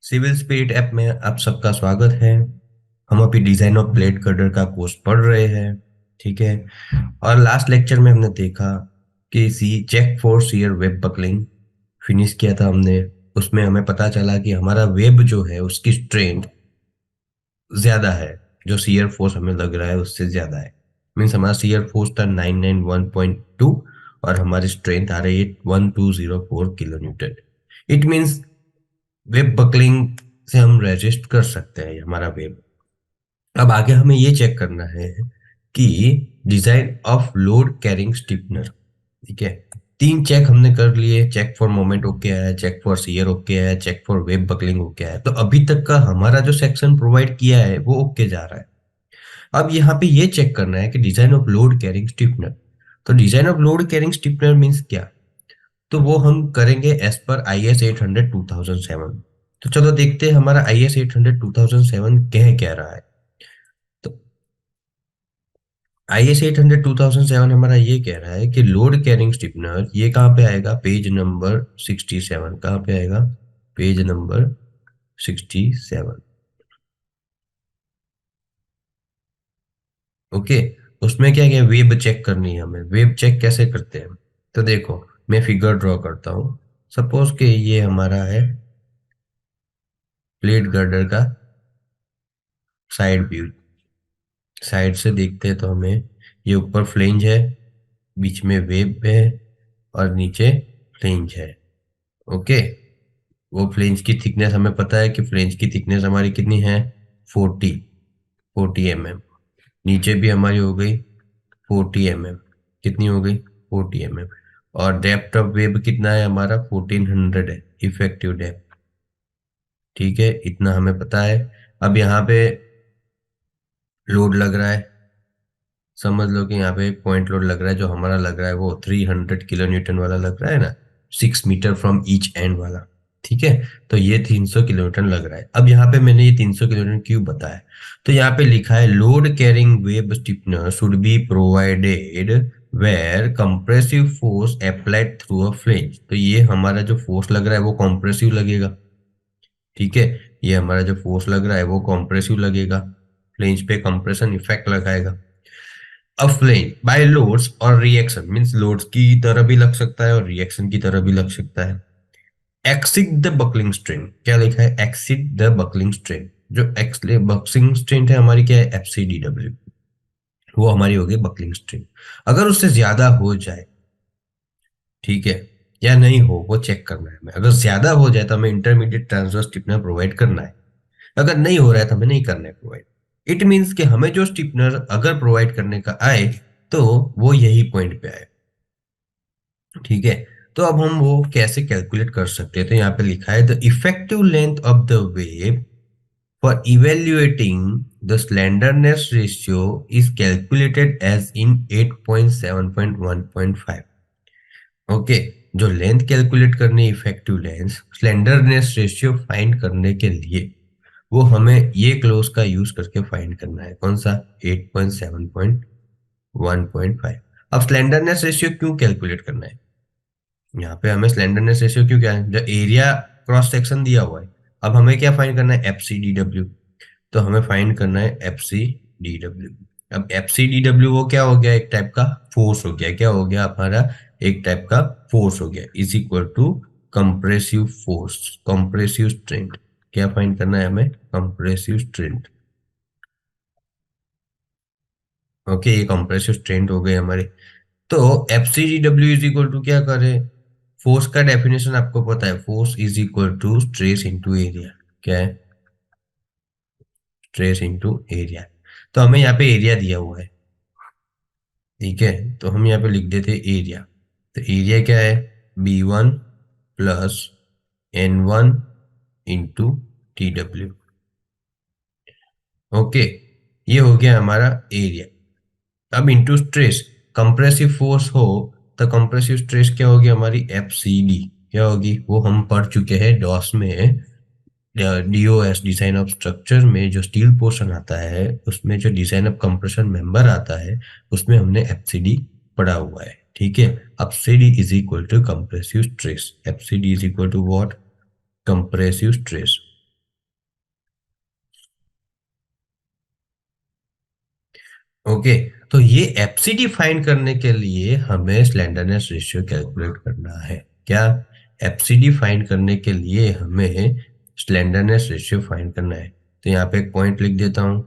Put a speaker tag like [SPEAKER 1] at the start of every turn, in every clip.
[SPEAKER 1] Civil spirit app में आप सबका स्वागत है। हम अभी डिजाइन ऑफ ब्लेड कटर का कोर्स पढ़ रहे हैं। ठीक है। और लास्ट लेक्चर में हमने देखा कि see check for shear web buckling finish किया था हमने। उसमें हमें पता चला कि हमारा वेब जो है उसकी स्ट्रेंथ ज्यादा है। जो शियर फोर्स हमें लग रहा है उससे ज्यादा है। मीन्स हमारा शियर फोर्स था 991.2 और हमारी स्ट्रेंथ आ रही है 1204 kilo Newton. It means web buckling से हम रेजिस्ट कर सकते हैं हमारा वेब। अब आगे हमें ये चेक करना है कि design of load carrying stiffener. ठीक है। तीन चेक हमने कर लिए। चेक फॉर मोमेंट ओके है, चेक फॉर शियर ओके है, check for web buckling okay है। तो अभी तक का हमारा जो सेक्शन प्रोवाइड किया है वो ओके जा रहा है। अब यहाँ पे ये चेक करना है कि design of load carrying stiffener. तो design of load carrying stiffener means क्या? तो वो हम करेंगे एज पर IS 800 2007। तो चलो देखते हैं हमारा IS 800 2007 कह क्या रहा है। तो IS 800 2007 हमारा ये कह रहा है कि लोड कैरिंग स्टिफनर ये कहाँ पे आएगा? Page number 67। कहाँ पे आएगा? Page number 67। ओके। उसमें क्या क्या वेब चेक करनी है हमें। वेब चेक कैसे करते हैं? तो देखो, मैं फिगर ड्रॉ करता हूँ। सपोज कि ये हमारा है प्लेट गर्डर का साइड व्यू। साइड से देखते हैं तो हमें ये ऊपर फ्लेंज है, बीच में वेब है और नीचे फ्लेंज है। ओके। वो फ्लेंज की थिकनेस हमें पता है कि फ्लेंज की थिकनेस हमारी कितनी है? 40 नीचे भी हमारी हो गई 40 कितनी हो गई? 40 और डेप्थ ऑफ वेब कितना है हमारा? 1400 है इफेक्टिव डेप्थ। ठीक है, इतना हमें पता है। अब यहाँ पे लोड लग रहा है। समझ लो कि यहाँ पे एक पॉइंट लोड लग रहा है। जो हमारा लग रहा है वो 300 किलो न्यूटन वाला लग रहा है ना, 6 मीटर फ्रॉम ईच एंड वाला। ठीक है। तो ये 300 किलोन्यूटन लग रहा है। अब यहाँ पे मैंने ये 300 किलोन्यूटन क्यों बताया? तो यहाँ पे लिखा है load carrying web stiffener should be provided where compressive force applied through a flange. तो ये हमारा जो फोर्स लग रहा है वो कॉम्प्रेसिव लगेगा। ठीक है। ये हमारा जो फोर्स लग रहा है वो कॉम्प्रेसिव लगेगा। फ्लेंज पे कंप्रेशन इफेक्ट लगाएगा। अफ्लेम बाय लोड्स और रिएक्शन मींस लोड्स की तरह भी लग सकता है और रिएक्शन की तरह भी लग सकता है। एक्सिड द बकलिंग स्ट्रेन क्या लिखा है? Exceed the buckling strain. जो एक्सले बकलिंग स्ट्रेन है हमारी क्या है? FCDW। वो हमारी होगी बकलिंग स्ट्रेन। अगर उससे ज्यादा हो जाए, ठीक है, या नहीं हो, वो चेक करना है हमें। अगर ज्यादा हो जाए तो हमें इंटरमीडिएट ट्रांसवर्स स्टिफनर प्रोवाइड करना है। अगर नहीं हो रहा है तो हमें नहीं करना है प्रोवाइड। इट मीन्स कि हमें जो स्टिफनर अगर प्रोवाइड करने का आए तो वो यही पॉइंट पे आए। ठीक है। तो अब हम वो कैसे कैलकुलेट कर सकते हैं? तो यहाँ पे लिखा है the effective length of the web for evaluating the slenderness ratio is calculated as in 8.7.1.5। Okay. जो लेंथ कैलकुलेट करनी effective length slenderness ratio find करने के लिए वो हमें ये क्लोज का यूज करके फाइंड करना है। कौन सा? 8.7.1.5। अब स्लेंडरनेस रेशियो क्यों कैलकुलेट करना है? यहाँ पे हमें स्लेंडरनेस रेशियो क्यों क्या है? जो एरिया क्रॉस सेक्शन दिया हुआ है। अब हमें क्या फाइंड करना है? FCDW। तो हमें फाइंड करना है FCDW। अब FCDW वो क्या हो गया? एक टाइप का फोर्स हो गया। क्या हो गया हमारा? एक टाइप का फोर्स हो गया। Is equal to compressive force, compressive strength. क्या फाइंड करना है हमें? Compressive strength. ओके, ये कंप्रेसिव स्ट्रेंथ हो गए हमारे। तो FCDW इज इक्वल टू क्या करें? फोर्स का डेफिनेशन आपको पता है, force is equal to stress into area. क्या है? Stress into area. तो हमें यहाँ पे एरिया दिया हुआ है। ठीक है। तो हम यहाँ पे लिख देते एरिया। तो एरिया क्या है? B1 plus N1 into TW। Okay. ये हो गया हमारा एरिया। अब इंटू स्ट्रेस, कंप्रेसिव फोर्स हो तो कंप्रेसिव स्ट्रेस क्या होगी हमारी? FCD। क्या होगी? वो हम पढ़ चुके हैं डॉस में। DOS डिजाइन ऑफ स्ट्रक्चर में जो स्टील पोर्शन आता है उसमें जो डिजाइन ऑफ कंप्रेशन मेंबर आता है उसमें हमने FCD पढ़ा हुआ है। ठीक है। अब CD is equal to compressive stress. FCD is equal to what? Compressive stress. Okay, तो ये एफसीडी फाइंड करने के लिए हमें स्लेंडरनेस रेशियो कैलकुलेट करना है। क्या? एफसीडी फाइंड करने के लिए हमें स्लेंडरनेस रेशियो फाइंड करना है। तो यहाँ पे एक पॉइंट लिख देता हूं,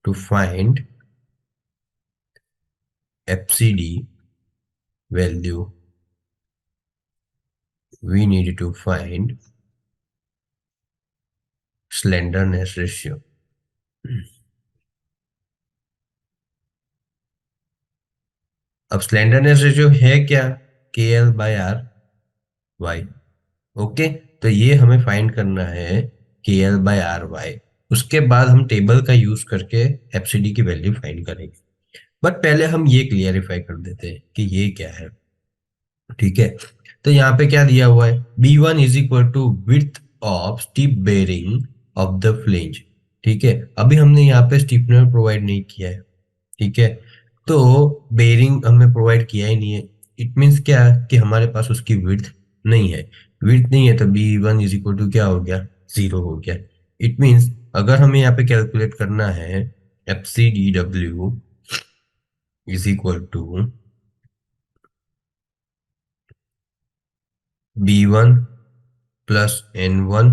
[SPEAKER 1] to find FCD value we need to find slenderness ratio. अब स्लेंडरनेस रेशियो है क्या? K L by R Y. Okay, तो ये हमें फाइंड करना है के एल बाय आर वाई। उसके बाद हम टेबल का यूज करके एफसीडी की वैल्यू फाइंड करेंगे। बट पहले हम ये क्लियरिफाई कर देते हैं कि ये क्या है। ठीक है, तो यहाँ पे क्या दिया हुआ है, B one is equal to width of stiff bearing of the flange. ठीक है, अभी हमने यहाँ पे स्टिफनर प्रोवाइड नहीं किया है। ठीक है, तो बेरिंग हमने प्रोवाइड किया ही नहीं है। इट मीन्स क्या, कि हमारे पास उसकी विड्थ नहीं है। विड्थ नहीं है तो B one is equal to क्या हो गया, 0 हो गया। इट मीन्स अगर हमें यहाँ पे कैलकुलेट करना है F C D W is equal to B one plus N one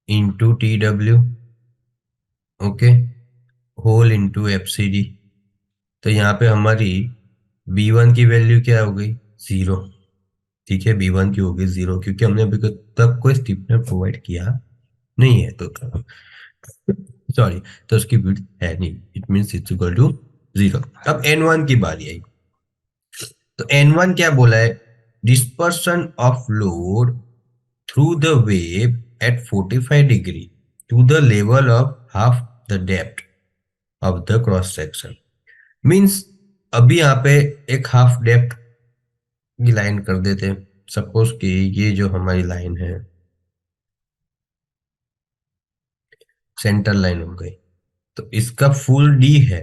[SPEAKER 1] into T W, okay, whole into F C D. तो यहाँ पे हमारी बी वन की वैल्यू क्या हो गई, 0। ठीक है, बी वन की हो गई 0 क्योंकि हमने अभी तक कोई स्टिफनर प्रोवाइड किया नहीं है, तो सॉरी, तो उसकी विड्थ है नहीं। It means it's equal to 0। अब एन वन की बारी आई। तो एन वन क्या बोला है, dispersion of load through the web at 45 degree to the level of half the depth of the cross section. Means अभी यहाँ पे एक हाफ डेप्थ की लाइन कर देते हैं। सपोज कि ये जो हमारी लाइन है सेंटर लाइन हो गई, तो इसका फुल डी है,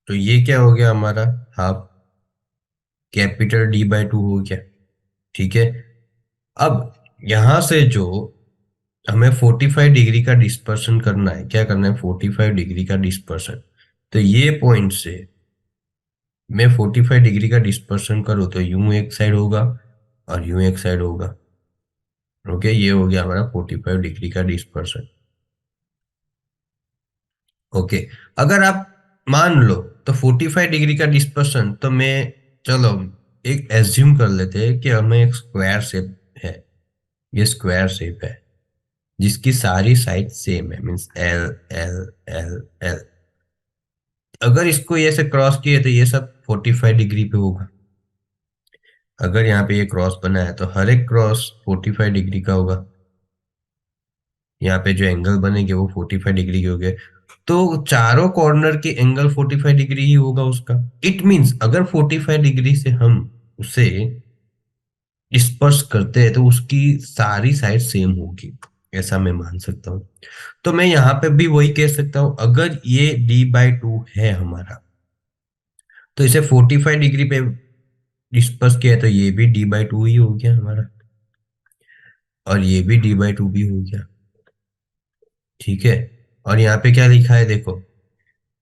[SPEAKER 1] तो ये क्या हो गया हमारा, half capital D by to हो गया। ठीक है, अब यहां से जो हमें 45 डिग्री का डिस्पर्शन करना है, क्या करना है, 45 डिग्री का डिस्पर्शन। तो ये पॉइंट से मैं 45 डिग्री का डिस्पर्शन करूँ तो यूं एक साइड होगा और यूं एक साइड होगा। ओके, ये हो गया हमारा 45 डिग्री का डिस्पर्शन। ओके, अगर आप मान लो तो 45 डिग्री का डिस्पर्शन, तो मैं, चलो एक एज्यूम कर लेते हैं कि हमें एक स्क्वायर शेप है। ये स्क्वायर शेप है जिसकी सारी साइड सेम है, means L L L L. अगर इसको ये से क्रॉस किए तो ये सब 45 डिग्री पे होगा। अगर यहाँ पे ये क्रॉस बना है तो हर एक क्रॉस 45 डिग्री का होगा। यहाँ पे जो एंगल बनेंगे वो 45 डिग्री के हो गए, तो चारों कॉर्नर के एंगल 45 डिग्री ही होगा उसका। इट मींस अगर 45 डिग्री से हम उसे स्पर्श करते हैं तो उसकी सारी साइड सेम होगी, ऐसा मैं मान सकता हूँ। तो मैं यहाँ पे भी वही कह सकता हूँ, अगर ये डी बाई टू है हमारा, तो इसे 45 डिग्री पे स्पर्श किया है, तो ये भी डी बाई टू ही हो गया हमारा, और ये भी डी बाई टू भी हो गया। ठीक है, और यहाँ पे क्या लिखा है देखो,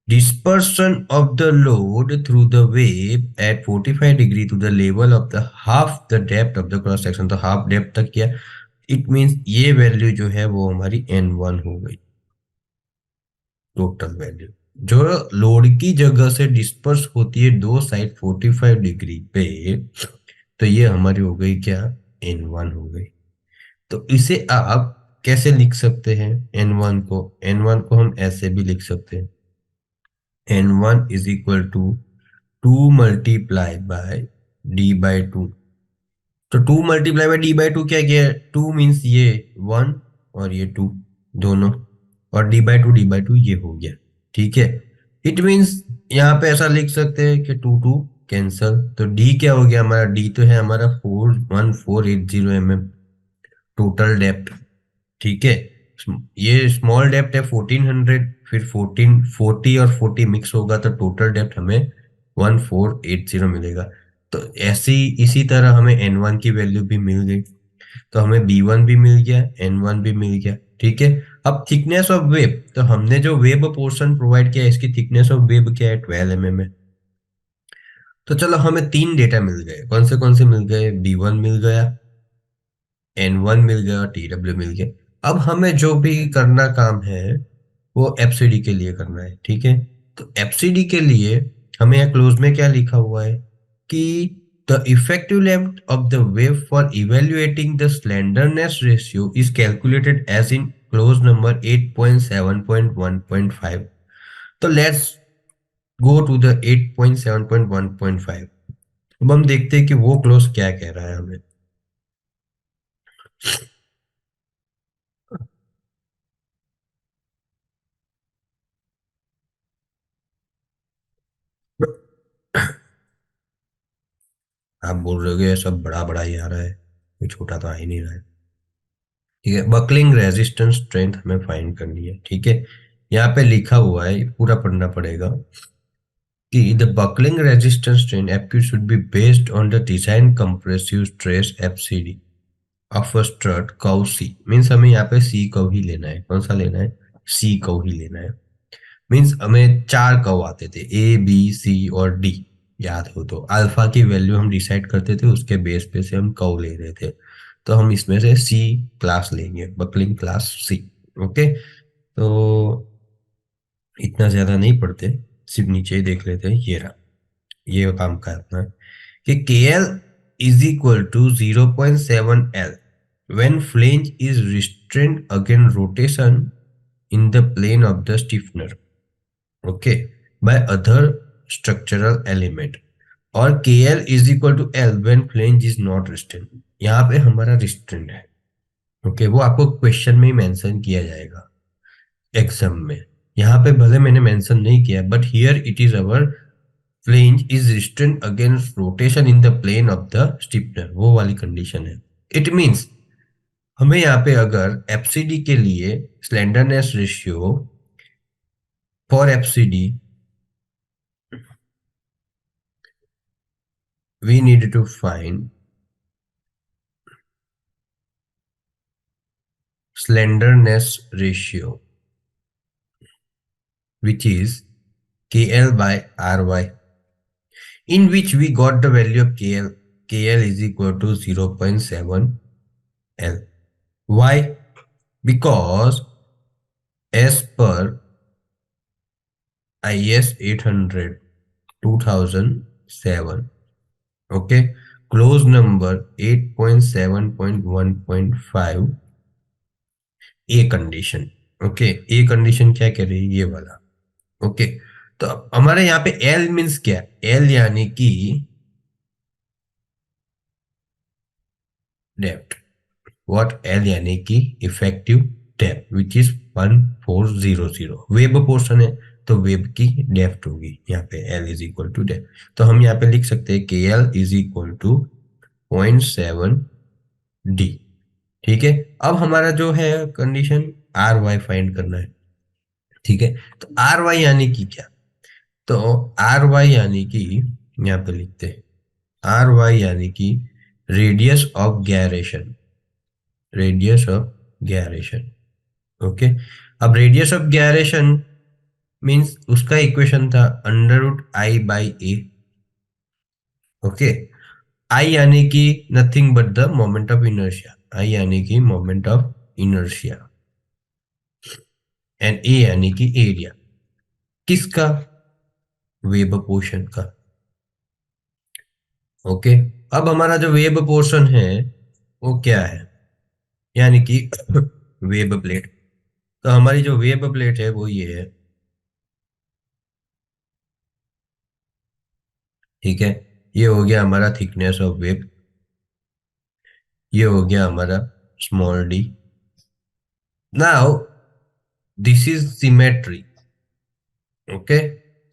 [SPEAKER 1] dispersion of the load through the wave at 45 degree to the level of the half the depth of the cross section। तो हाफ डेप्थ तक किया, इट मींस ये वैल्यू जो है वो हमारी n1 हो गई, टोटल वैल्यू जो लोड की जगह से डिस्पर्स होती है दो साइड 45 डिग्री पे, तो ये हमारी हो गई क्या, n1 हो गई। तो इसे आप कैसे लिख सकते हैं, n1 को हम ऐसे भी लिख सकते हैं, n1 is equal to 2 multiply by D by two. तो 2 multiply by D by two क्या किया, 2 मीन्स ये 1 और ये 2 दोनों, और डी बाई टू ये हो गया। ठीक है, इट मीन्स यहाँ पे ऐसा लिख सकते हैं कि 2 2 कैंसल, तो डी क्या हो गया हमारा, डी तो है हमारा 41480 mm टोटल डेप्थ। ठीक है, ये स्मॉल डेप्थ है 1400, फिर 1440 और 40 मिक्स होगा तो टोटल डेप्थ हमें 1480 मिलेगा। तो ऐसी इसी तरह हमें n1 की वैल्यू भी मिल गई, तो हमें b1 भी मिल गया, n1 भी मिल गया। ठीक है, अब थिकनेस ऑफ वेब, तो हमने जो वेब पोर्शन प्रोवाइड किया है, इसकी थिकनेस ऑफ वेब क्या है, 12 mm है। तो चलो हमें तीन डेटा मिल गए, कौन से मिल गए, B1 मिल गया, N1 मिल गया और TW मिल गया। अब हमें जो भी करना काम है वो एफसीडी के लिए करना है, ठीक है। तो एफसीडी के लिए हमें यहाँ क्लोज में क्या लिखा हुआ है कि the effective length of the web for evaluating the slenderness ratio is calculated as in clause number 8.7.1.5। तो लेट्स गो टू द 8.7.1.5। अब हम देखते हैं कि वो क्लोज क्या कह रहा है हमें। आप बोल रहे हो ये सब बड़ा बड़ा ही आ रहा है, कोई छोटा तो आ ही नहीं रहा है। ठीक है, बकलिंग रेजिस्टेंस स्ट्रेंथ हमें फाइंड करनी है, ठीक है। यहाँ पे लिखा हुआ है, पूरा पढ़ना पड़ेगा कि the buckling resistance strength FQ should be based on the design compressive stress FCD of a strut curve C. Means हमें यहाँ पे सी कर्व ही लेना है, कौन सा लेना है, सी कर्व ही लेना है। मीन्स हमें चार कर्व आते थे, A B C और D। याद हो तो अल्फा की वैल्यू हम डिसाइड करते थे, उसके बेस पे से हम कर्व ले रहे थे। तो हम इसमें से सी क्लास लेंगे, बकलिंग क्लास सी। ओके, तो इतना ज्यादा नहीं पढ़ते, सिर्फ नीचे ही देख लेते हैं। ये रहा, ये काम करना है कि KL is equal to 0.7 L when flange is restrained against rotation in the plane of the stiffener, okay, by other structural element, और KL is equal to L when flange is not restrained। यहाँ पे हमारा restrained है, okay, वो आपको question में ही mention किया जाएगा एग्जाम में। यहाँ पे भले मैंने मेंशन नहीं किया, but here it is our flange is restrained against rotation in the plane of the stiffener, वो वाली कंडीशन है। इट मीन्स हमें यहाँ पे अगर एफसीडी के लिए slenderness ratio for FCD we need to find slenderness ratio, which is KL by RY, in which we got the value of KL. KL is equal to 0.7 L. Why? Because as per IS 800 2007, okay, clause number 8.7.1.5, a condition, okay, a condition क्या कह रही है, ये वाला, okay. तो अब हमारे यहाँ पे एल मीन्स क्या, एल यानी कि डेप्थ, व्हाट, एल यानी कि effective depth which is 1400, web portion है तो वेब की डेप्थ होगी यहाँ पे, L is equal to depth. तो हम यहाँ पे लिख सकते हैं के L is equal to 0.7 D, ठीक है। अब हमारा जो है कंडीशन आर वाई फाइंड करना है, ठीक है। तो आर वाई यानी कि क्या, तो आर वाई यानी कि यहाँ पे लिखते हैं, आर वाई यानी कि radius of gyration, radius of gyration, okay. अब रेडियस ऑफ gyration मीन्स उसका इक्वेशन था √I/A, ओके। आई यानी कि nothing but the moment of inertia, I यानी कि moment of inertia, and A यानी कि एरिया, किसका, वेब पोर्शन का, ओके। अब हमारा जो वेब पोर्शन है वो क्या है, यानी कि वेब प्लेट। तो हमारी जो वेब प्लेट है वो ये है, ठीक है। ये हो गया हमारा थिकनेस ऑफ वेब, ये हो गया हमारा small D. Now this is symmetry, okay.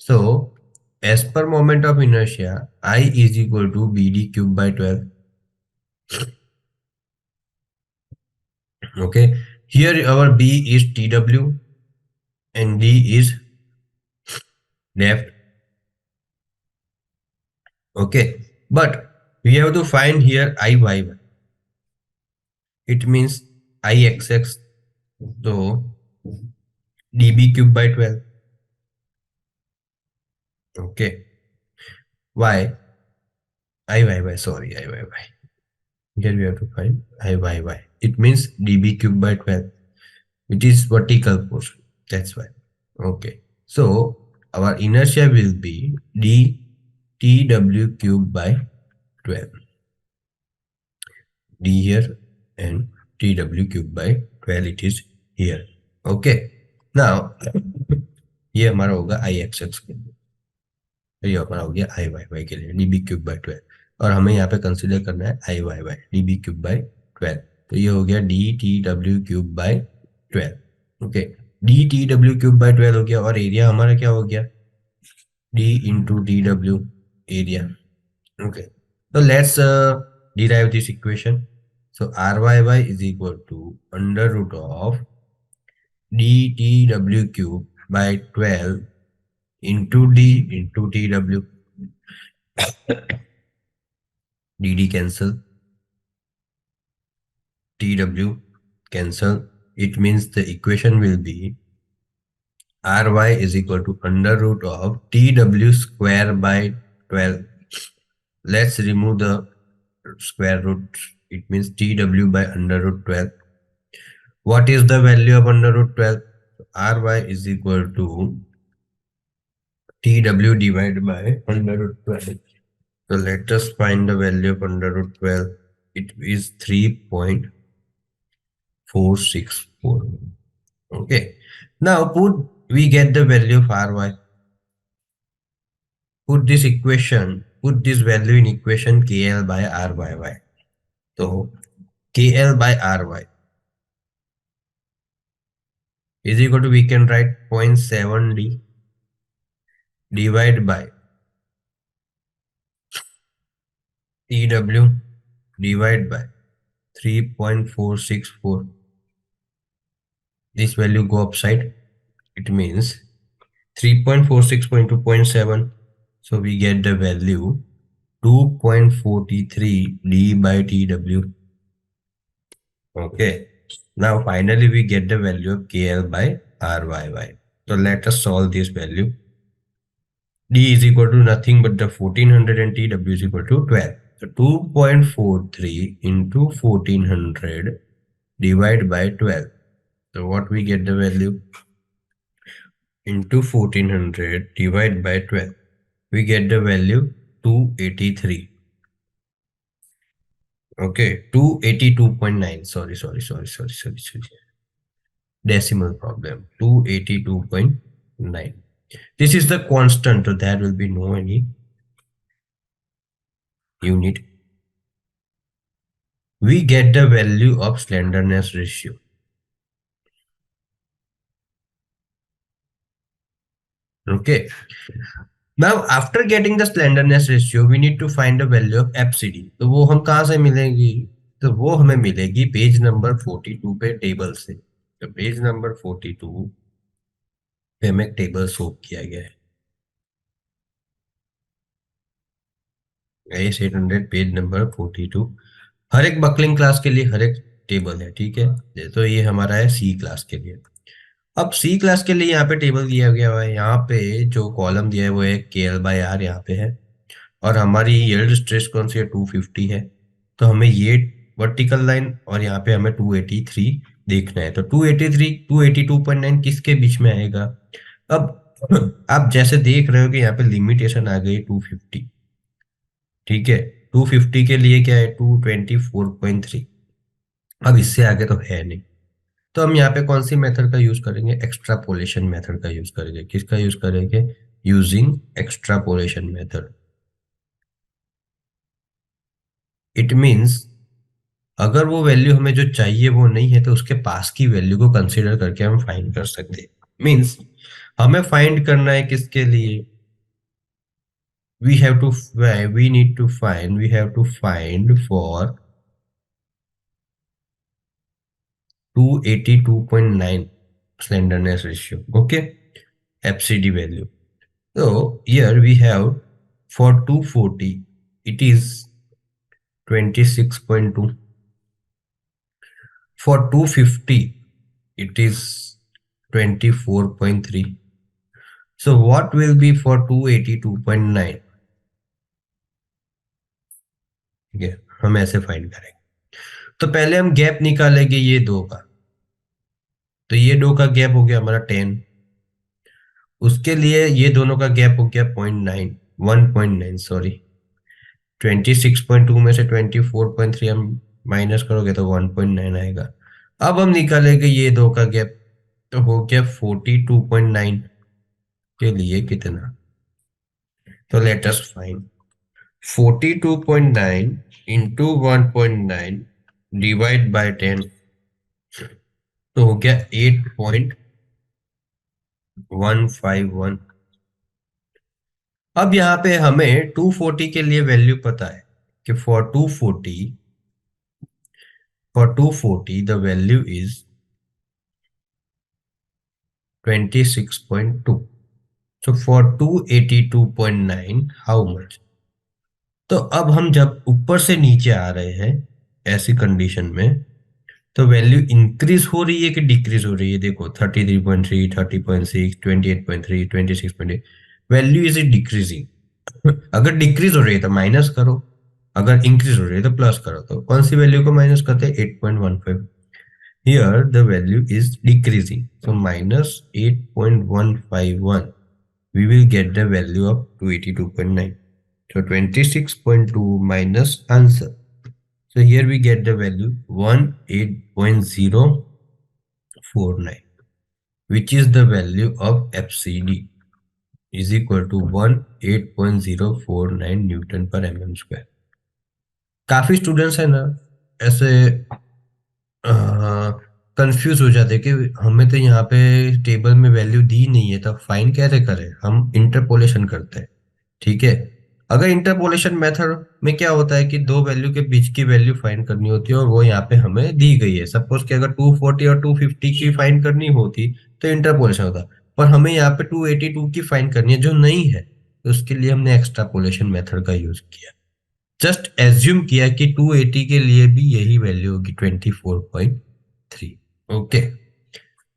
[SPEAKER 1] So as per moment of inertia I is equal to BD³ by 12, okay. Here our B is TW and D is depth, okay. But we have to find here IY1, it means IXX, so db cube by 12. Okay. Y, I, sorry, I. Here we have to find I. It means db cube by 12. It is vertical portion. That's why. Okay. So our inertia will be d tw cube by 12. D here and tw cube by 12 it is here. Okay. Now ये हमारा होगा आई x x के लिए, ये हमारा हो गया आई Y Y के लिए डी बी क्यूब बाई 12, और हमें यहाँ पे कंसिडर करना है I Y Y D B cube by 12, तो ये हो गया D T W cube by 12। Okay, D T W cube by 12 हो गया, और एरिया हमारा क्या हो गया, D into D W area. Okay, so let's derive this equation. So ryy is equal to under root of dtw cube by 12 into d into tw. dd cancel, tw cancel. It means the equation will be ry is equal to under root of tw square by 12. Let's remove the square root. It means tw by under root 12. What is the value of under root 12? ry is equal to tw divided by under root 12. So let us find the value of under root 12. It is 3.464. Okay. Now we get the value of ry. Put this value in equation kl by ryy. So kl by ry is equal to, we can write 0.7d divided by tw divided by 3.464. This value go upside. It means 3.46.2.7. So we get the value 2.43 d by tw. Okay. Now finally we get the value of kl by ryy. So let us solve this value. D is equal to nothing but the 1400 and tw is equal to 12. So 2.43 into 1400 divided by 12. So what we get the value? Into 1400 divided by 12. We get the value 283. Okay, 282.9. Sorry. Decimal problem. 282.9. This is the constant, so there will be no any unit. We get the value of slenderness ratio. Okay. Now after getting the slenderness ratio, we need to find the value of FCD. तो वो हम कहाँ से मिलेगी? तो वो हमें मिलेगी पेज नंबर 42 पे टेबल से। तो पेज नंबर 42 पे हमें टेबल शो किया गया है। AS 800 पेज नंबर 42, हर एक बकलिंग क्लास के लिए हर एक टेबल है, ठीक है। तो ये हमारा है सी क्लास के लिए। अब सी क्लास के लिए यहाँ पे टेबल दिया गया है, यहाँ पे जो कॉलम दिया है वो है KL बाय R यहाँ पे है, और हमारी यील्ड स्ट्रेस कौन सी है, 250 है। तो हमें ये वर्टिकल लाइन और यहाँ पे हमें 283 देखना है। तो 283 282.9 किसके बीच में आएगा? अब आप जैसे देख रहे हो कि यहाँ पे लिमिटेशन आ गई 250, ठीक है। 250 के लिए क्या है, 224.3। अब इससे आगे तो है नहीं, तो हम यहाँ पे कौन सी मेथड का यूज करेंगे, एक्स्ट्रापोलेशन मेथड का यूज करेंगे। किसका यूज करेंगे? Using extrapolation method. It means अगर वो वैल्यू हमें जो चाहिए वो नहीं है, तो उसके पास की वैल्यू को कंसीडर करके हम फाइंड कर सकते हैं। मीन्स हमें फाइंड करना है किसके लिए, we have to we need to find we have to find for 282.9 slenderness ratio. Okay, FCD value. So here we have for 240 it is 26.2, for 250 it is 24.3. So what will be for 282.9? ठीक है, हम ऐसे find करेंगे। तो पहले हम gap निकालेंगे ये दो का। तो ये दो का गैप हो गया हमारा 10। उसके लिए ये दोनों का गैप हो गया 0.9, 1.9 सॉरी। 26.2 में से 24.3 हम माइनस करोगे तो 1.9 आएगा। अब हम निकालेंगे ये दो का गैप। तो हो गया 42.9 के लिए कितना। तो let us find 42.9 into 1.9 divide by 10। तो हो गया 8.151। अब यहाँ पे हमें 240 के लिए वैल्यू पता है कि for 240 the value is 26.2. So for 282.9 how much? तो अब हम जब ऊपर से नीचे आ रहे हैं ऐसी कंडीशन में, तो वैल्यू इंक्रीज हो रही है कि डिक्रीज हो रही है। देखो 33.3, 30.6, 28.3, 26.8, वैल्यू इज डिक्रीजिंग। अगर डिक्रीज हो रही है तो माइनस करो, अगर इंक्रीज हो रही है तो प्लस करो। तो कौन सी वैल्यू को माइनस करते हैं? 8.15। Here the value is decreasing, so minus 8.151 we will get the value of 282.9. So 26.2 minus answer. So here we get the value 18.049, which is the value of FCD is equal to 18.049 Newton पर mm square. काफी students है ना ऐसे confuse हो जाते कि हमें तो यहाँ पे टेबल में वैल्यू दी नहीं है, तो फाइन कैसे करें? हम इंटरपोलेशन करते हैं। ठीक है, अगर इंटरपोलेशन मेथड में क्या होता है कि दो वैल्यू के बीच की वैल्यू फाइंड करनी होती है और वो यहाँ पे हमें दी गई है। सपोज कि अगर 240 और 250 की फाइंड करनी होती तो इंटरपोलेशन होता, पर हमें यहाँ पे 282 की फाइंड करनी है जो नहीं है, तो उसके लिए हमने एक्सट्रापोलेशन मेथड का यूज किया। जस्ट एज्यूम किया कि 280 के लिए भी यही वैल्यू होगी 24.3। Okay,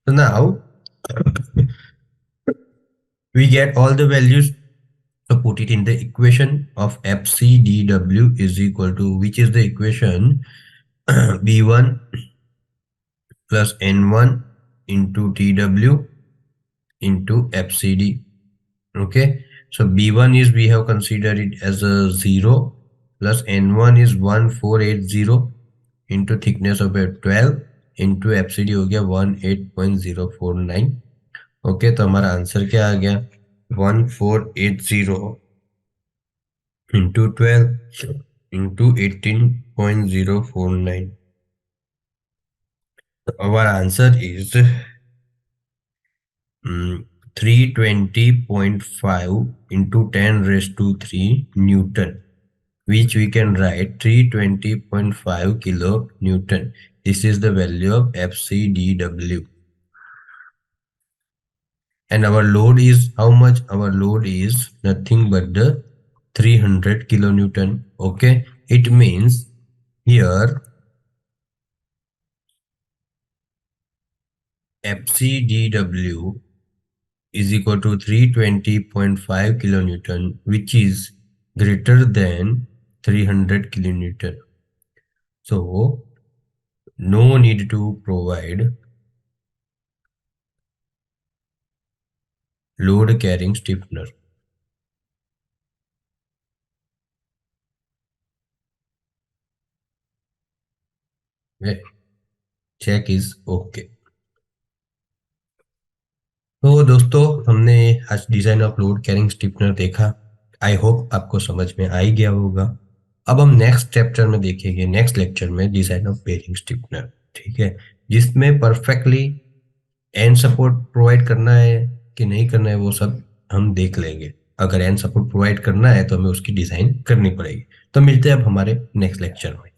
[SPEAKER 1] so now we get all the values. So put it in the equation of FCDW is equal to, which is the equation, B1 plus N1 into TW into FCD. Okay, so B1 is, we have considered it as a 0, plus N1 is 1480 into thickness of a 12 into FCD हो गया 18.049। Okay, तो हमारा answer क्या आ गया? 1480 into 12 into 18.049. Our answer is 320.5 into 10 raised to 3 Newton, which we can write 320.5 kilo Newton. This is the value of FCDW. And our load is how much? Our load is nothing but the 300 kilonewton. Okay, it means here FCDW is equal to 320.5 kilonewton, which is greater than 300 kilonewton. So no need to provide load carrying stiffener. Okay. Check is okay. तो दोस्तों, हमने आज design of load carrying stiffener देखा। I hope आपको समझ में आ ही गया होगा। अब हम नेक्स्ट चैप्टर में देखेंगे, नेक्स्ट लेक्चर में, डिजाइन ऑफ बेरिंग स्टिफनर। ठीक है, जिसमें परफेक्टली एंड सपोर्ट प्रोवाइड करना है कि नहीं करना है वो सब हम देख लेंगे। अगर एंड सपोर्ट प्रोवाइड करना है तो हमें उसकी डिजाइन करनी पड़ेगी। तो मिलते हैं अब हमारे नेक्स्ट लेक्चर में।